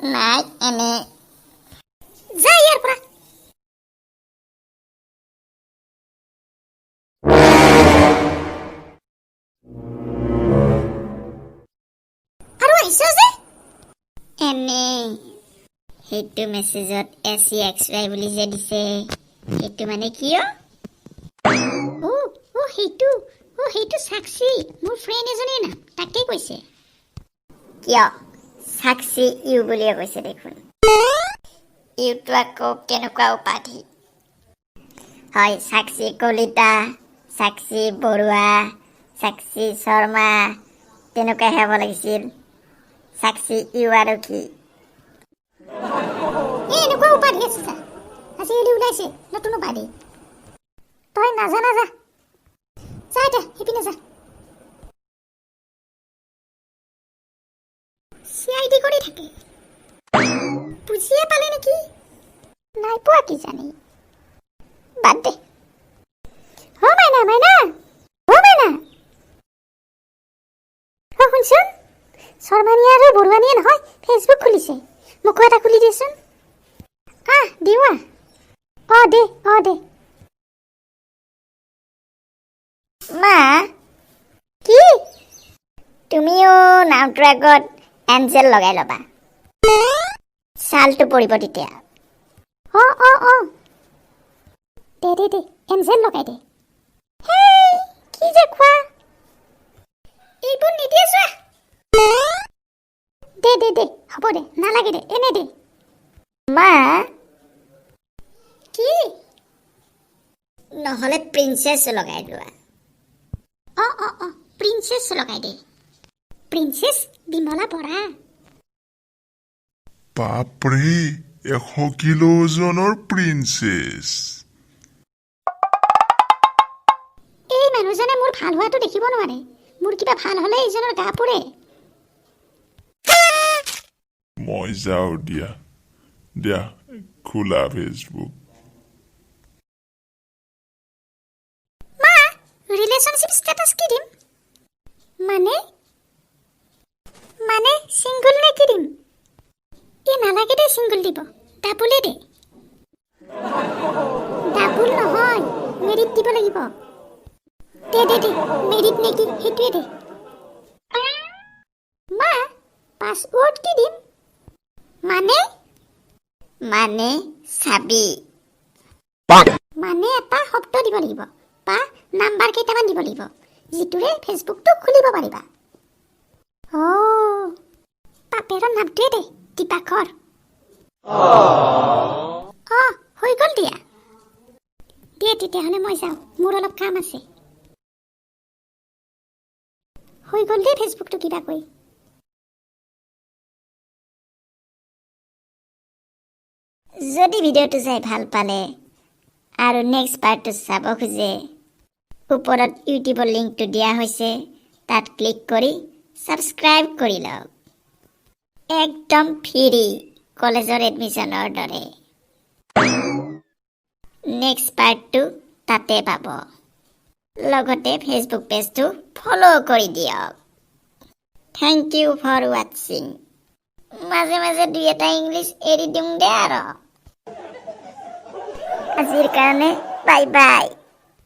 নাই এনে যা ইয়াৰ পৰা আৰু আহিছ যে এনে সেইটো মেছেজত SEXY বুলি যে দিছে সেইটো মানে কিয় সেইটো সাক্ষী মোৰ ফ্ৰেণ্ড এজনী না তাকে কৈছে কিয় সাক্ষী ইউ বুলিয়ে কৈছে দেখোন ইউটো আকৌ কেনেকুৱা উপাধি হয় সাক্ষী কলিতা সাক্ষী বৰুৱা সাক্ষী শৰ্মা তেনেকুৱা হ'ব লাগিছিল সাক্ষী ইউ আৰু কি এনেকুৱা উপাধি আছে আজিকালি ওলাইছে নতুন উপাধি তই নাজানা যা যা এতিয়া সিপিনে যা CID কৰি থাকে বুজিয়ে পালে নেকি নাই পোৱা কি জানি বাদ দে মাইনা শুনচোন শৰ্মানীয়ে আৰু বৰুৱানীয়ে নহয় ফেচবুক খুলিছে মোকো এটা খুলি দিয়েচোন দিওঁ দে মা কি তুমিও নামটোৰ আগত এঞ্জেল লগাই ল'বা ছালটো পৰিব তেতিয়া দে এঞ্জেল লগাই দে কি যে খোৱা এইবোৰ নিদিয়ে চোৱা দে হ'ব দে নালাগে দে এনে দে মা কি নহ'লে প্ৰিন্সেছ লগাই লোৱা প্ৰিন্সেছ লগাই দে প্ৰিন্সেছ বিমলা বৰা বাপৰে 100 কিলো ওজনৰ প্ৰিন্সেছ এই মানুহজনে মোৰ ভাল হোৱাটো দেখিব নোৱাৰে মোৰ কিবা ভাল হ'লে এইজনৰ গা পুৰে মই যাওঁ দিয়া খোলা ফেচবুক মা ৰিলেশনশ্বিপ ষ্টেটাস কি দিম মানে সিঙ্গল নে কি দিম নালাগে দে সিঙ্গল দিব ডাবুলে দে ডাবুল নহয় মেৰিট দিব লাগিব দে মেৰিট নেকি সেইটোৱে দে মা পাছৱৰ্ড কি দিম মানে চাবি মানে এটা শব্দ দিব লাগিব বা নাম্বাৰ কেইটামান দিব লাগিব যিটোৰে ফেচবুকটো খুলিব পাৰিবা পাপেৰৰ নামটোৱে দে দীপাকৰ হৈ গ'ল দিয়া তেতিয়াহ'লে মই যাওঁ মোৰ অলপ কাম আছে হৈ গ'ল দে ফেচবুকটো কিবা কৈ যদি ভিডিঅ'টো চাই ভাল পালে আৰু নেক্সট পাৰ্টটো চাব খোজে ওপৰত ইউটিউবৰ লিংকটো দিয়া হৈছে তাত ক্লিক কৰি ছাবস্ক্ৰাইব কৰি লওক একদম ফ্ৰী কলেজৰ এডমিশ্যনৰ দৰে নেক্সট পাৰ্টটো তাতে পাব লগতে ফেচবুক পেজটো ফলো কৰি দিয়ক থেংক ইউ ফৰ ৱাচিং মাজে মাজে দুই এটা ইংলিছ এৰি দিম দে আৰু আজিৰ কাৰণে বাই বাই